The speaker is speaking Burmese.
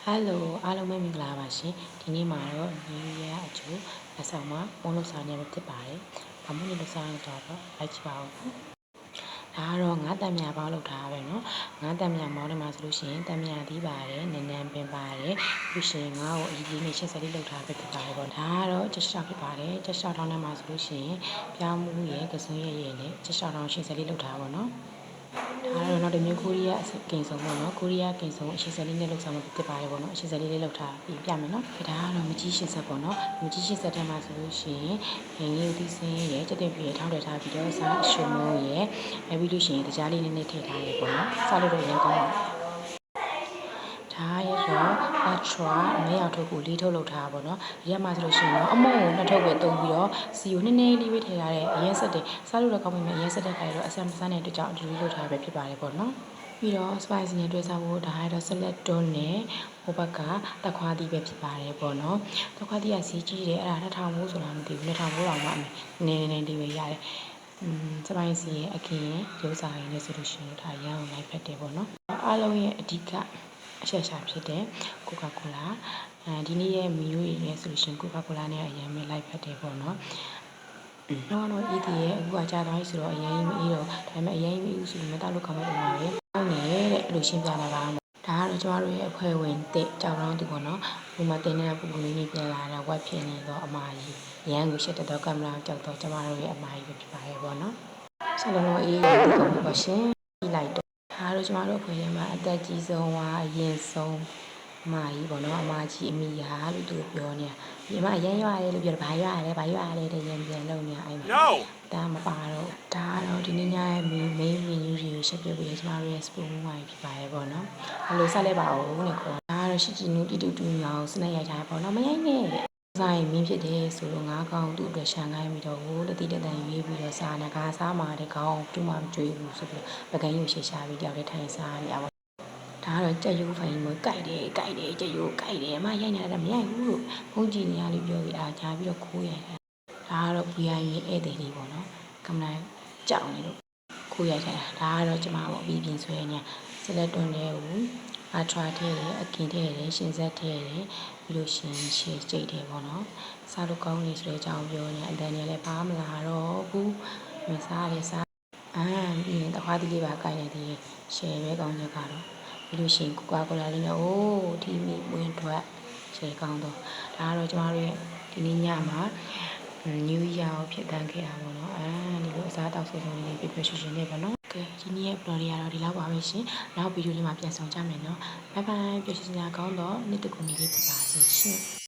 Hello အားလုံးပဲမင်္ဂလာပါရှင်ဒီနေ့မှာတော့ New Year အကျိုးလက်ဆောင်မှာပုံလို့စားနေရဖြစ်ပါတယ်ဘာမှမလုပ်စားရတော့လိုက်ကြည့်ပါဦးဒါကတော့ငါးတံမြာပေါင်းလောက်ထားပဲเนาะငါးတံမြာမောင်းတယ်မှာဆိုလို့ရှိရင်တံမြာသီးပါတယ်နန်းနန်းပင်ပါတယ်ပြီးရှင်ငါ့ကိုအကြီးနဲ့ရှက်စလေးလောက်ထားပဲဖြစ်ပါတယ်ပေါ့ဒါကတော့ချက်ရှောက်ဖြစ်ပါတယ်ချက်ရှောက်ထောင်းထဲမှာဆိုလို့ရှိရင်ပြောင်းမှုရဲ့ကစွန်းရဲ့နဲ့ချက်ရှောက်ထောင်းရှက်စလေးလောက်ထားပါတော့ဒါကတော့နောက်တစ်မျိုးကိုရီးယားကင်ဆုံးပေါ့နော်ကိုရီးယားကင်ဆုံးအရှိစလေးနဲ့လောက်ဆောင်ဖြစ်ပါတယ်ပေါ့နော်အရှိစလေးလေးလောက်ထားပြီးပြမယ်နော်ဒါကတော့မကြီးရှင်းဆက်ပေါ့နော်မကြီးရှင်းဆက်ထဲမှာဆိုလို့ရှိရင်ငင်းရီသီးစင်းရဲ့တက်တက်ပြည့်ထောင်းတယ်ထားပြီးတော့စားအရှုံမိုးရဲ့ပြီးလို့ရှိရင်တရားလေးနည်းနည်းထည့်ထားရပေါ့နော်စားလို့တော့ရန်ကောင်းပါဒါရတော့အထရာမဲရောက်ထုတ်ကိုလေးထုတ်လုပ်ထားပါတော့ဒီရက်မှာဆိုလို့ရှိရင်တော့အမုံကိုနှစ်ထုတ်ပဲတုံးပြီးတော့စီကိုနည်းနည်းလေးပဲထည့်ထားတဲ့အရင်ဆက်တယ်စားလို့တော့ကောင်းပြီအရင်ဆက်တဲ့ခါကျတော့အဆန်ပစန်းနဲ့တကြောင်အတူတူလုပ်ထားပဲဖြစ်ပါတယ်ပေါ့နော်ပြီးတော့ spice နဲ့တွဲစားဖို့ဒါကတော့ salad don နဲ့ဟိုဘက်ကတခွားသီးပဲဖြစ်ပါတယ်ပေါ့နော်တခွားသီးကစီးကြီးတယ်အဲ့ဒါ2000မိုးဆိုတာမသိဘူး2000မိုးတောင်မှနည်းနည်းလေးပဲရတယ်spice ရဲ့အခင်ရုပ်စာရင်းနဲ့ဆိုလို့ရှိရင်ဒါရအောင်လိုက်ဖက်တယ်ပေါ့နော်အားလုံးရဲ့အဓိကအချက်ရှာဖြစ်တဲ့ Coca-Cola ဒီနေ့ရဲ့မီနူရေးနဲ့ဆိုလို့ရှိရင် Coca-Cola နဲ့အရင်ပဲလိုက်ဖက်တယ်ပေါ့နော်တော့အေးတည်ရဲ့အခုကကြာသွားပြီဆိုတော့အရင်မအေးတော့ဒါပေမဲ့အရင်မအေးဘူးဆိုရင်မတောက်လို့ခေါင်းမဲ့ပုံပါပဲဟုတ်နေတဲ့အဲ့လိုရှင်းပြလာတာဒါကတော့ကျမတို့ရဲ့အဖွဲ့ဝင်တဲ့ကြောင်တောင်းသူပေါ့နော်ဒီမှာတင်နေတဲ့ပုံပုံလေးကြီးပြန်လာတာဝက်ဖြစ်နေတော့အမကြီးရန်ကိုရှက်တဲ့ကင်မရာကြောက်တော့ကျမတို့ရဲ့အမကြီးပဲဖြစ်ပါရဲ့ပေါ့နော်ဆက်လုံးအေးရတဲ့ပုံပါရှင်ပြီးလိုက်တော့ဒါကတော့ကျမတို့အဖွဲ့ထဲမှာအသက်ကြီးဆုံးအရင်ဆုံးအမကြီးပေါ့နော်အမကြီးအမိယာလို့သူပြောနေတာဒီမှာရမ်းရွရတယ်လို့ပြောတယ်ဘာရွရတယ်တဲ့ရမ်းပြန်လုံနေအဲ့မှာဒါမပါတော့ဒါကတော့ဒီနေ့ညရဲ့ main menu တွေကိုရှင်းပြပေးရကျမတို့ရဲ့ spoon ဝိုင်းဖြစ်ပါရဲ့ပေါ့နော်အဲ့လိုဆက်လိုက်ပါဦးနဲ့ခေါ်ဒါကတော့ရှိချီနူးတူမြောင်စနေရိုက်ထားပေါ့နော်မရိုက်နဲ့ဆိုင်မင်းဖြစ်တယ်ဆိုတော့ငါးကောင်သူ့အတွက်ရှန်ခိုင်းပြီးတော့ဟိုတတိတတန်ရွေးပြီးတော့စားနေကားစားမှာတဲ့ကောင်တူမှမကြွေးဘူးဆိုပြီးပကန်းယူရှေ့ရှာပြီးတယောက်တည်းထိုင်စားနေရပါဒါကတော့ကြက်ရိုးဖိုင်ကိုကြိုက်တယ်ကြက်ရိုးကြိုက်တယ်အမရိုက်နေတာမရိုက်ဘူးလို့ဘုန်းကြီးနေရလို့ပြောပြီးအားချပြီးတော့ခိုးရိုက်တာဒါကတော့ VI ဧည့်သည်လေးပေါ့နော်ကမ္ဘာကြောက်နေလို့ခိုးရိုက်တာဒါကတော့ကျမပေါ့အပြီးပြင်ဆွဲနေဆက်လက်တွန်းတဲ့ကိုအထရာထဲရအကင်ထဲရရှင်ဆက်ထဲရပြီးလို့ရှင်ရှေ့ကြိတ်တယ်ပေါ့နော်စားလို့ကောင်းနေဆိုတဲ့အကြောင်းပြောနေအတန်ကြီးလည်းပါမလာတော့ဘူးမစားရစားပြီးရင်တခွားတိလေးပါကိုင်းနေသေးရှယ်ပဲကောင်းချက်ကတော့ပြီးလို့ရှိရင်ကိုကာကိုလာလေးနဲ့အိုးဒီမီဝင်ထွက်ရှယ်ကောင်းတော့ဒါကတော့ကျမတို့ရဲ့ဒီနေ့ညမှာNew Year ကိုဖြစ်တန်းခဲ့တာပေါ့နော်ဒီလိုအစားတောက်ဆိုဆုံးလေးပြပြရွှင်ရွှင်နေပါနော်ကဲဒီနေ့ရဲ့ blog တွေကတော့ဒီလောက်ပါပဲရှင်နောက်ဗီဒီယိုလေးမှာပြန်ဆောင်ကြမယ်နော်ဘိုင်ဘိုင်ပျော်ရွှင်စရာကောင်းတော့နေ့တကူနေ့လေးဖြစ်ပါစေရှင်